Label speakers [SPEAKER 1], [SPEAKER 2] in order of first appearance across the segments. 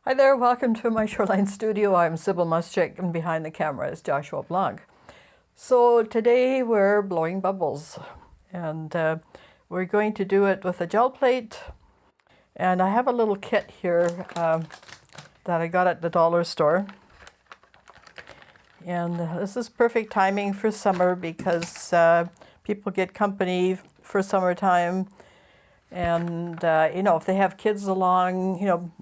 [SPEAKER 1] Hi there, welcome to my Shoreline Studio. I'm Sybille Muschik, and behind the camera is Joshua Blanc. So today we're blowing bubbles, and we're going to do it with a gel plate. And I have a little kit here that I got at the dollar store. And this is perfect timing for summer because people get company for summertime. And, if they have kids along,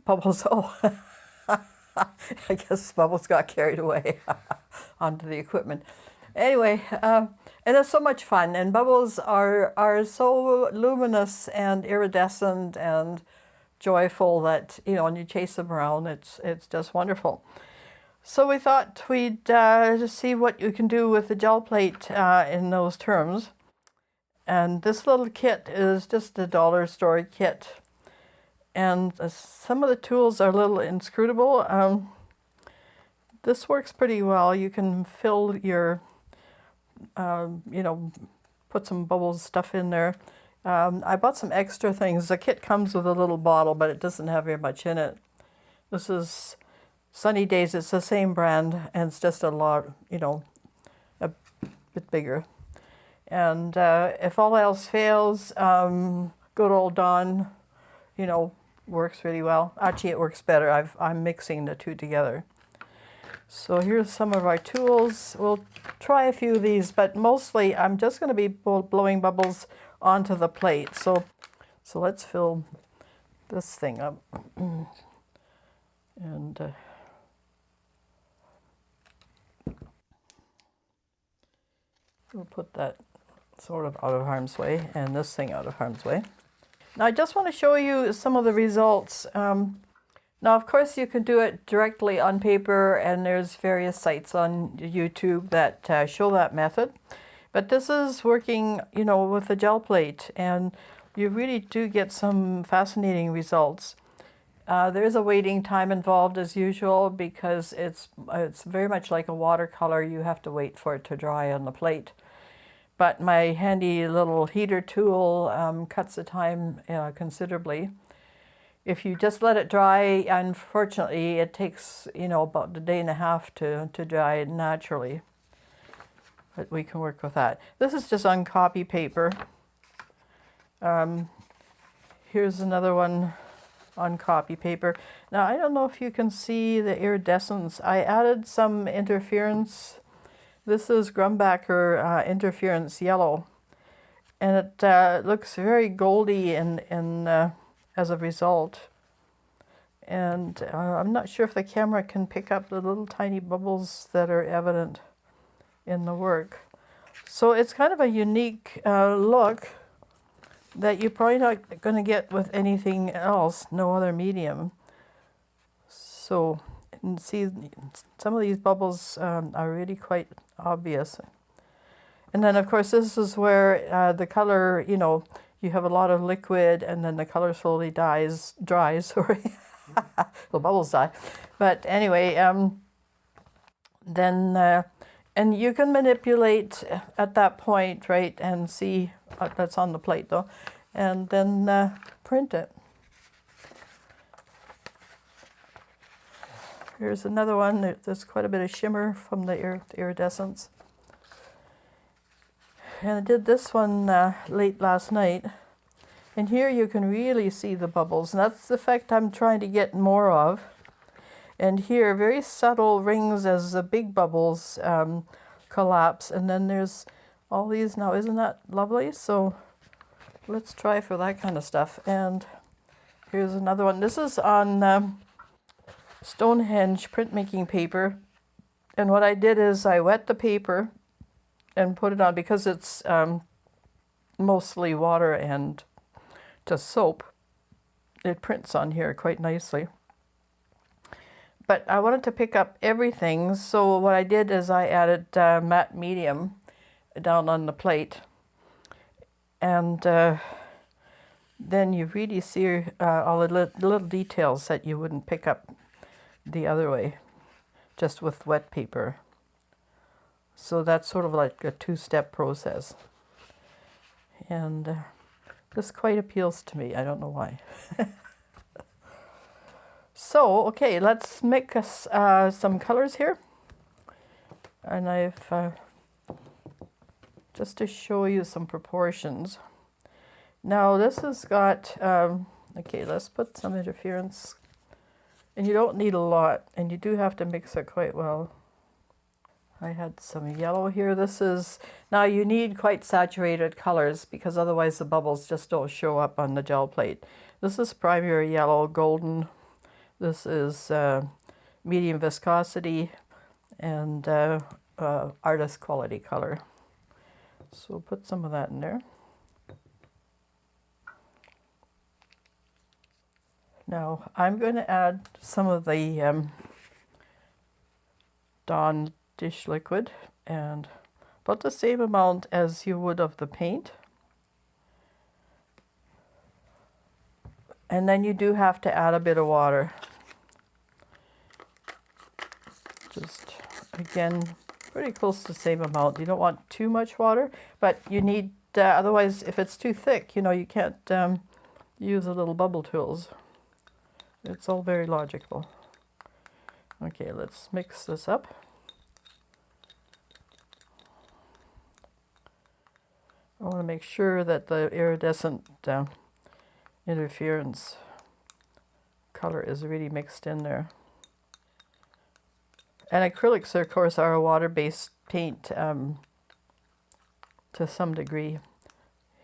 [SPEAKER 1] Bubbles, oh, I guess Bubbles got carried away onto the equipment. Anyway, and it's so much fun. And bubbles are so luminous and iridescent and joyful that, when you chase them around, it's just wonderful. So we thought we'd just see what you can do with the gel plate in those terms. And this little kit is just a dollar store kit. And some of the tools are a little inscrutable. This works pretty well. You can fill your, put some bubbles stuff in there. I bought some extra things. The kit comes with a little bottle, but it doesn't have very much in it. This is Sunny Days. It's the same brand, and it's just a lot, a bit bigger. And if all else fails, good old Dawn, works really well. Actually, it works better. I'm mixing the two together. So here's some of our tools. We'll try a few of these, but mostly I'm just going to be blowing bubbles onto the plate. So let's fill this thing up. And we'll put that sort of out of harm's way and this thing out of harm's way. Now I just want to show you some of the results. Now of course you can do it directly on paper, and there's various sites on YouTube that show that method. But this is working, with the gel plate, and you really do get some fascinating results. There's a waiting time involved as usual because it's very much like a watercolor. You have to wait for it to dry on the plate. But my handy little heater tool cuts the time considerably. If you just let it dry, unfortunately, it takes, about a day and a half to dry naturally. But we can work with that. This is just on copy paper. Here's another one on copy paper. Now, I don't know if you can see the iridescence. I added some interference. This is Grumbacher interference yellow, and it looks very goldy as a result. And I'm not sure if the camera can pick up the little tiny bubbles that are evident in the work. So it's kind of a unique look that you're probably not going to get with anything else, no other medium. So, and see, some of these bubbles are really quite obvious. And then of course this is where the color, you have a lot of liquid and then the color slowly dries, sorry. The bubbles die. But anyway, then, and you can manipulate at that point, right, and see, that's on the plate though, and then print it. Here's another one. There's quite a bit of shimmer from the iridescence. And I did this one late last night. And here you can really see the bubbles. And that's the effect I'm trying to get more of. And here, very subtle rings as the big bubbles collapse. And then there's all these. Now, isn't that lovely? So let's try for that kind of stuff. And here's another one. This is on Stonehenge printmaking paper, and what I did is I wet the paper and put it on because it's mostly water and just soap. It prints on here quite nicely. But I wanted to pick up everything, so what I did is I added matte medium down on the plate, and then you really see all the little details that you wouldn't pick up the other way, just with wet paper. So that's sort of like a two-step process. And This quite appeals to me. I don't know why. So, okay, let's mix some colors here. And I've, just to show you some proportions. Now this has got, okay, let's put some interference. And you don't need a lot, and you do have to mix it quite well. I had some yellow here. This is, now you need quite saturated colors because otherwise the bubbles just don't show up on the gel plate. This is primary yellow, golden. This is medium viscosity and artist quality color. So we'll put some of that in there. Now I'm going to add some of the Dawn dish liquid, and about the same amount as you would of the paint. And then you do have to add a bit of water. Just, again, pretty close to the same amount. You don't want too much water, but you need, otherwise if it's too thick, you know, you can't use the little bubble tools. It's all very logical. Okay, let's mix this up. I want to make sure that the iridescent interference color is really mixed in there. And acrylics, of course, are a water-based paint to some degree.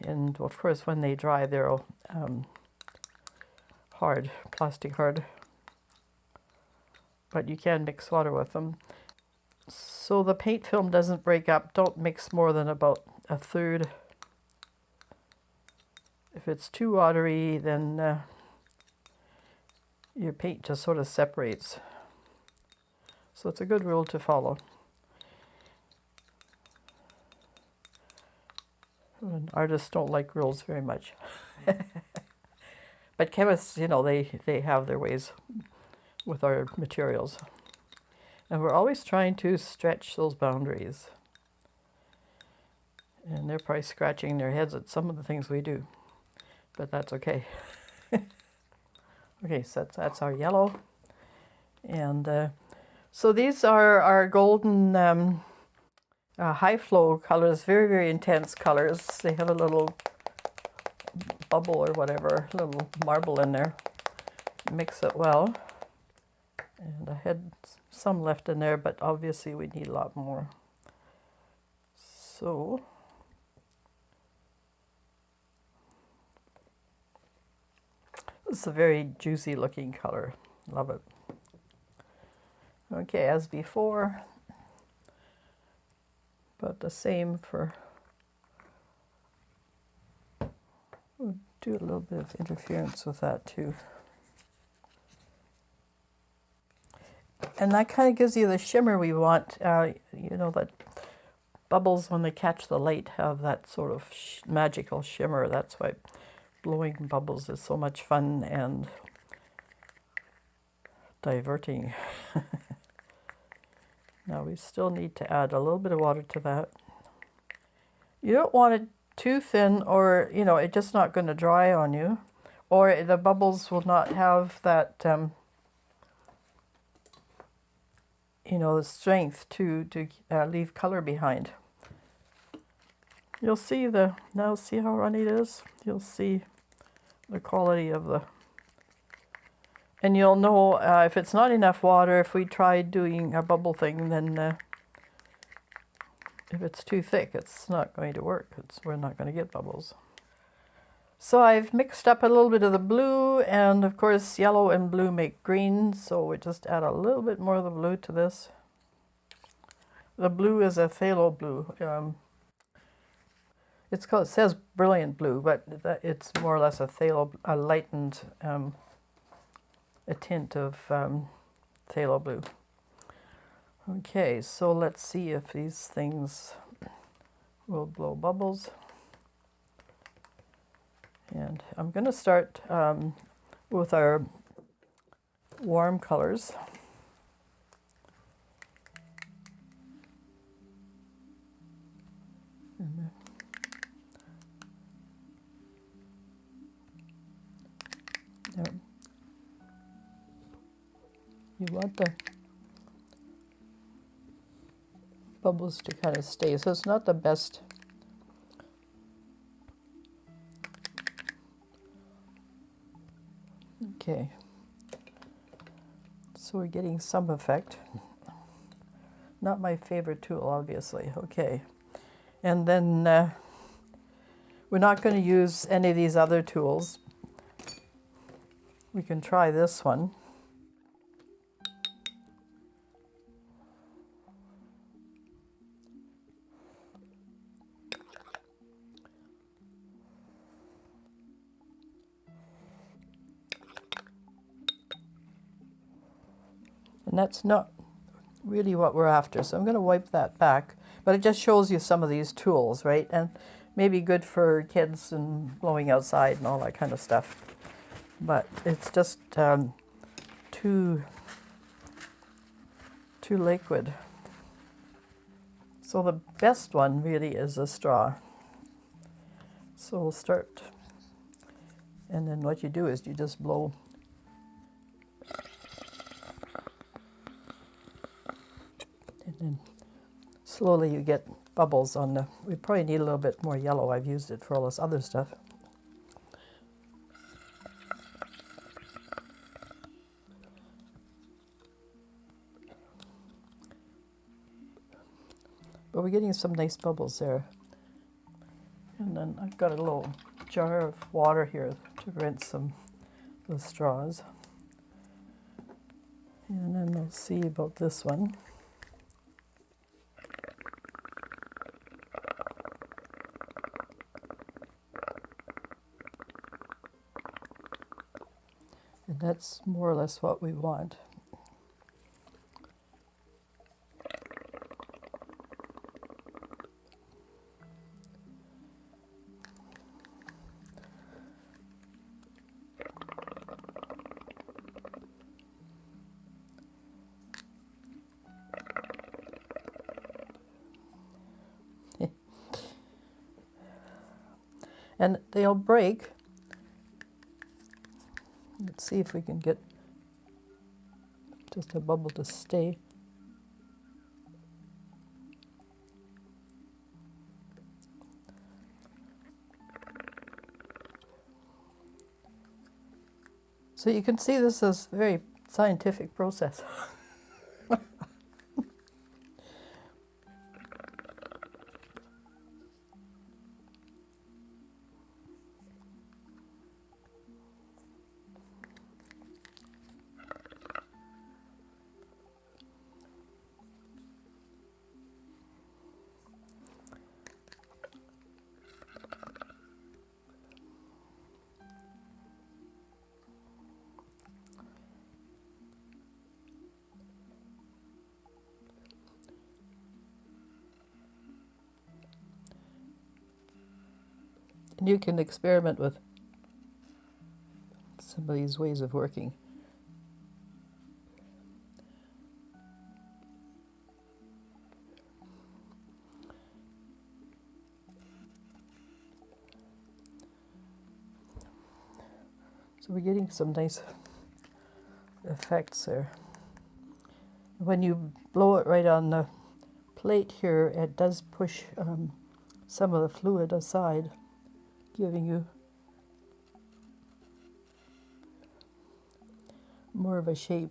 [SPEAKER 1] And of course, when they dry, they're hard, plastic hard. But you can mix water with them. So the paint film doesn't break up. Don't mix more than about a third. If it's too watery, then your paint just sort of separates. So it's a good rule to follow. And artists don't like rules very much. But chemists, you know, they have their ways with our materials. And we're always trying to stretch those boundaries. And they're probably scratching their heads at some of the things we do. But that's okay. Okay, so that's our yellow. And so these are our golden high flow colors, very, very intense colors. They have a little bubble or whatever, little marble in there. Mix it well. And I had some left in there, but obviously we need a lot more. So this is a very juicy looking color. Love it. Okay, as before, but the same for, we'll do a little bit of interference with that too. And that kind of gives you the shimmer we want. You know, that bubbles, when they catch the light, have that sort of magical shimmer. That's why blowing bubbles is so much fun and diverting. Now we still need to add a little bit of water to that. You don't want it too thin, or, you know, it's just not going to dry on you. Or the bubbles will not have that, you know, the strength to leave color behind. You'll see now see how runny it is? You'll see the quality of the, and you'll know if it's not enough water. If we try doing a bubble thing, then if it's too thick, it's not going to work. We're not going to get bubbles. So I've mixed up a little bit of the blue, and of course yellow and blue make green, so we just add a little bit more of the blue to this. The blue is a phthalo blue. It says brilliant blue, but it's more or less a phthalo, a lightened a tint of phthalo blue. Okay, so let's see if these things will blow bubbles. And I'm going to start with our warm colors. You want the bubbles to kind of stay, so it's not the best. Okay, so we're getting some effect. Not my favorite tool, obviously. Okay, and then we're not going to use any of these other tools. We can try this one. And that's not really what we're after, so I'm going to wipe that back. But it just shows you some of these tools, right? And maybe good for kids and blowing outside and all that kind of stuff. But it's just too liquid. So the best one really is a straw. So we'll start, and then what you do is you just blow. And then slowly you get bubbles on the, we probably need a little bit more yellow. I've used it for all this other stuff. But we're getting some nice bubbles there. And then I've got a little jar of water here to rinse the straws. And then we'll see about this one. And that's more or less what we want. And they'll break. Let's see if we can get just a bubble to stay. So you can see this is a very scientific process. And you can experiment with some of these ways of working. So we're getting some nice effects there. When you blow it right on the plate here, it does push some of the fluid aside, giving you more of a shape.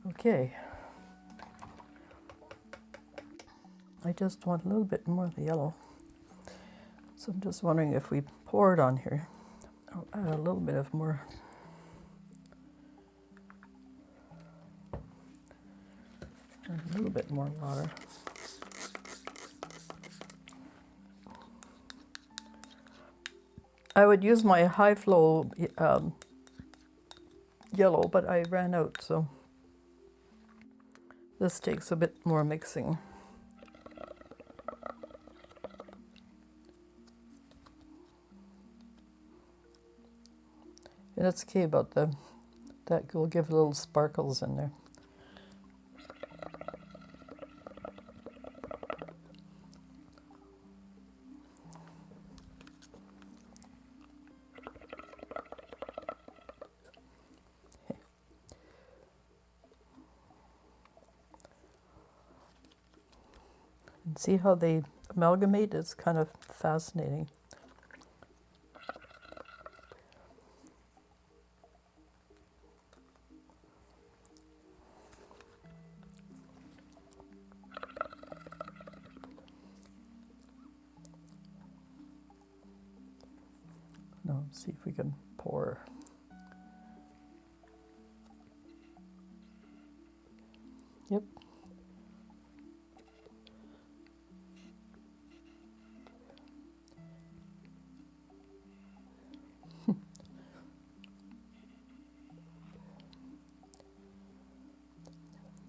[SPEAKER 1] Okay, I just want a little bit more of the yellow. So I'm just wondering if we pour it on here, I'll add a little bit of more. And a little bit more water. I would use my high flow yellow, but I ran out, so this takes a bit more mixing. And it's okay about that will give little sparkles in there. And see how they amalgamate? It's kind of fascinating. Now, see if we can pour. Yep.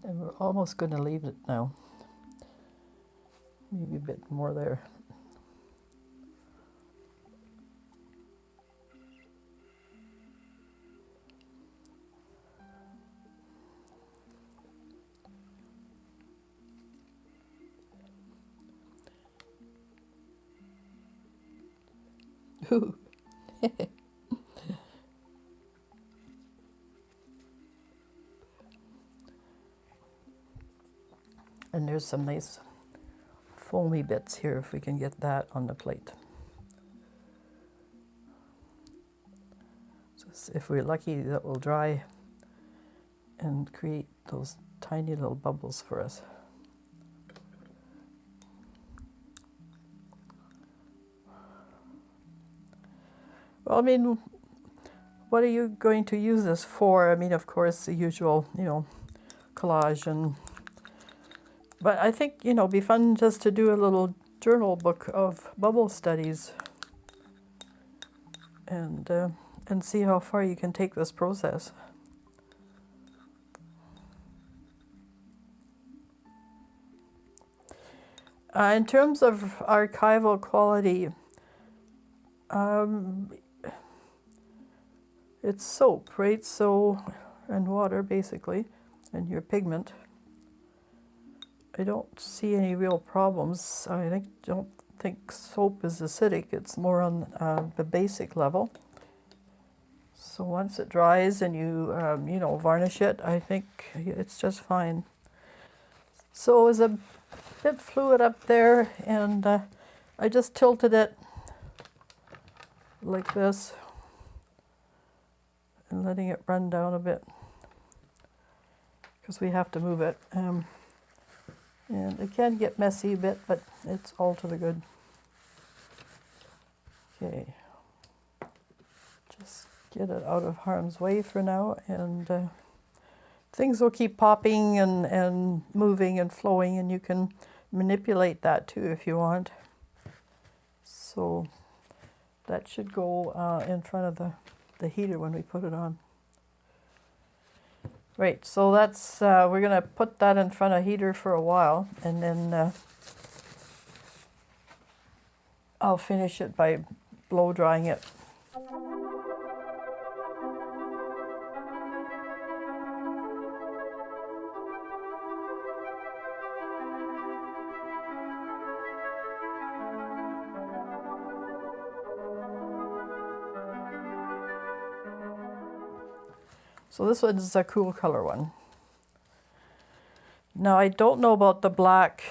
[SPEAKER 1] And we're almost going to leave it now. Maybe a bit more there. Ooh. And there's some nice foamy bits here if we can get that on the plate. So if we're lucky, that will dry and create those tiny little bubbles for us. Well, I mean, what are you going to use this for? I mean, of course, the usual, collage and... But I think, it'd be fun just to do a little journal book of bubble studies and see how far you can take this process. In terms of archival quality, it's soap, right? So, and water basically, and your pigment. I don't see any real problems. Don't think soap is acidic. It's more on the basic level. So once it dries and you varnish it, I think it's just fine. So it was a bit fluid up there, and I just tilted it like this and letting it run down a bit because we have to move it. And it can get messy a bit, but it's all to the good. Okay, just get it out of harm's way for now, and things will keep popping and moving and flowing, and you can manipulate that too if you want. So that should go in front of the heater when we put it on. Right, so that's, we're going to put that in front of heater for a while, and then I'll finish it by blow drying it. So this one is a cool color one. Now I don't know about the black.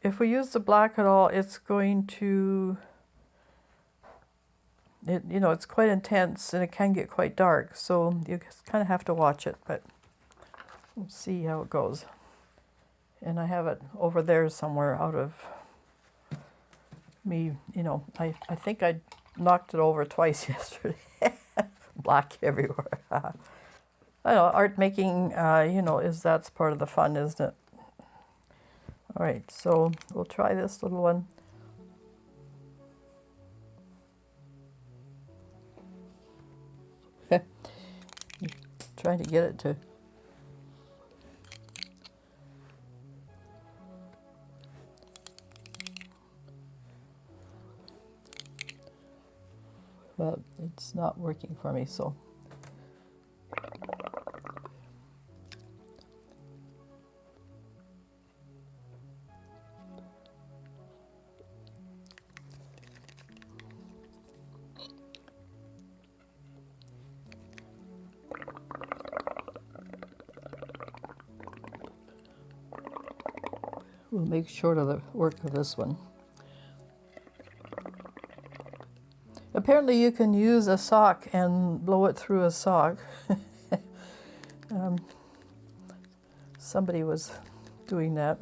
[SPEAKER 1] If we use the black at all, it's going to, it's quite intense and it can get quite dark. So you kind of have to watch it, but we'll see how it goes. And I have it over there somewhere out of me, I think I knocked it over twice yesterday. Black everywhere. I know, art making, that's part of the fun, isn't it? All right, so we'll try this little one. Trying to get it to... but it's not working for me, so. We'll make short of the work of this one. Apparently you can use a sock and blow it through a sock. Somebody was doing that,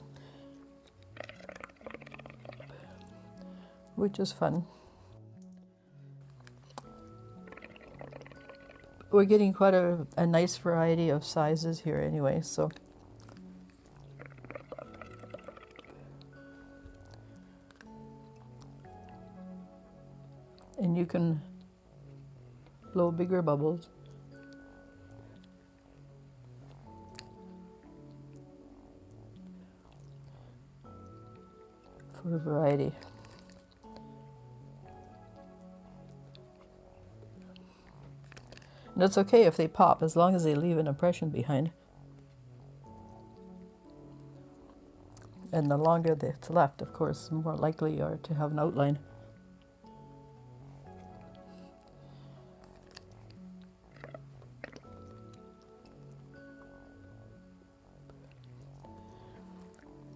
[SPEAKER 1] which is fun. We're getting quite a nice variety of sizes here anyway, so. And you can blow bigger bubbles. For a variety. And it's okay if they pop, as long as they leave an impression behind. And the longer it's left, of course, the more likely you are to have an outline.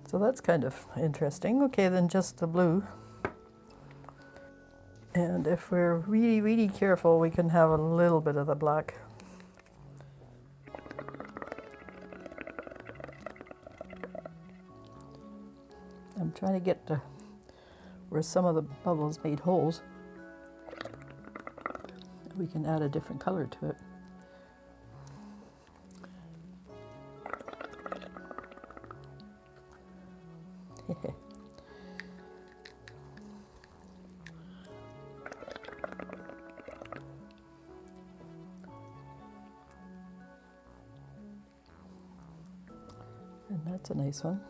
[SPEAKER 1] So that's kind of interesting. Okay, then just the blue. And if we're really, really careful, we can have a little bit of the black. I'm trying to get to where some of the bubbles made holes. We can add a different color to it. And that's a nice one.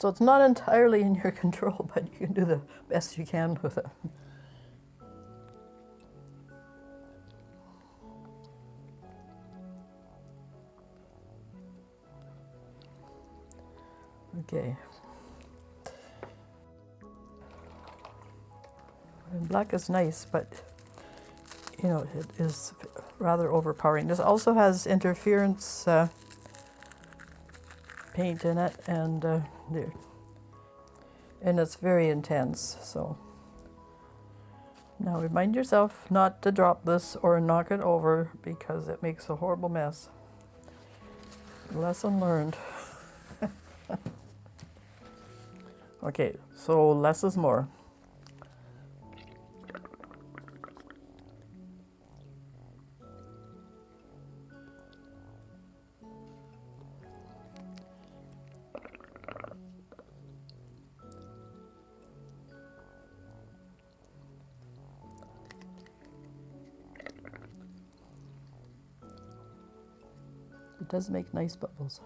[SPEAKER 1] So it's not entirely in your control, but you can do the best you can with it. Okay. And black is nice, but you know, it is rather overpowering. This also has interference paint in it, and it's very intense. So now remind yourself not to drop this or knock it over, because it makes a horrible mess. Lesson learned. Okay, so less is more. It does make nice bubbles.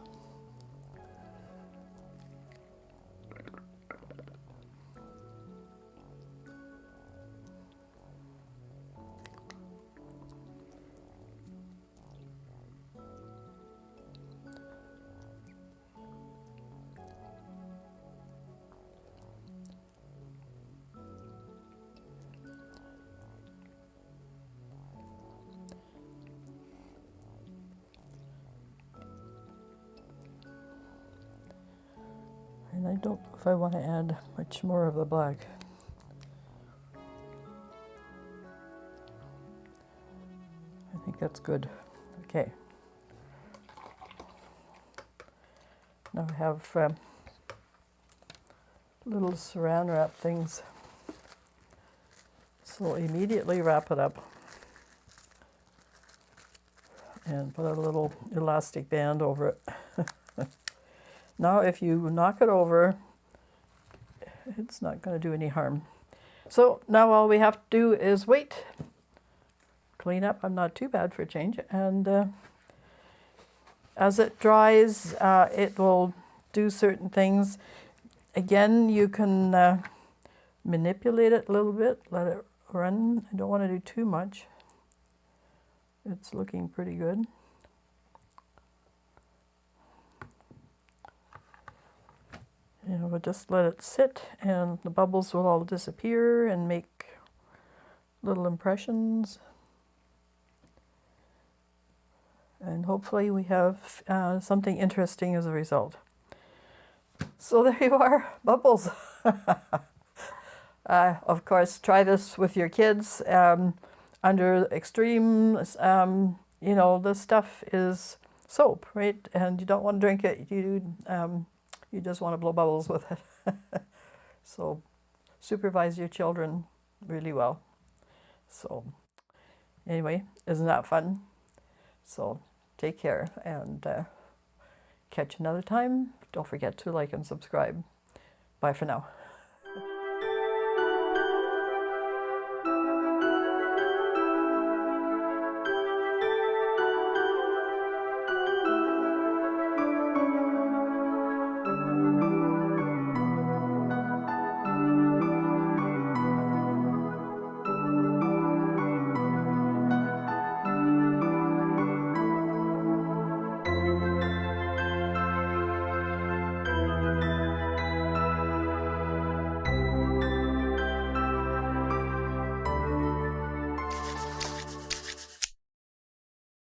[SPEAKER 1] And I don't know if I want to add much more of the black. I think that's good. Okay. Now I have little saran wrap things. So immediately wrap it up and put a little elastic band over it. Now if you knock it over, it's not going to do any harm. So now all we have to do is wait, clean up. I'm not too bad for a change. And as it dries, it will do certain things. Again, you can manipulate it a little bit, let it run. I don't want to do too much. It's looking pretty good. And we'll just let it sit, and the bubbles will all disappear and make little impressions. And hopefully we have something interesting as a result. So there you are, bubbles. Of course, try this with your kids. Under extreme, you know, this stuff is soap, right? And you don't want to drink it. You just want to blow bubbles with it. So supervise your children really well. So anyway, isn't that fun? So take care and catch you another time. Don't forget to like and subscribe. Bye for now.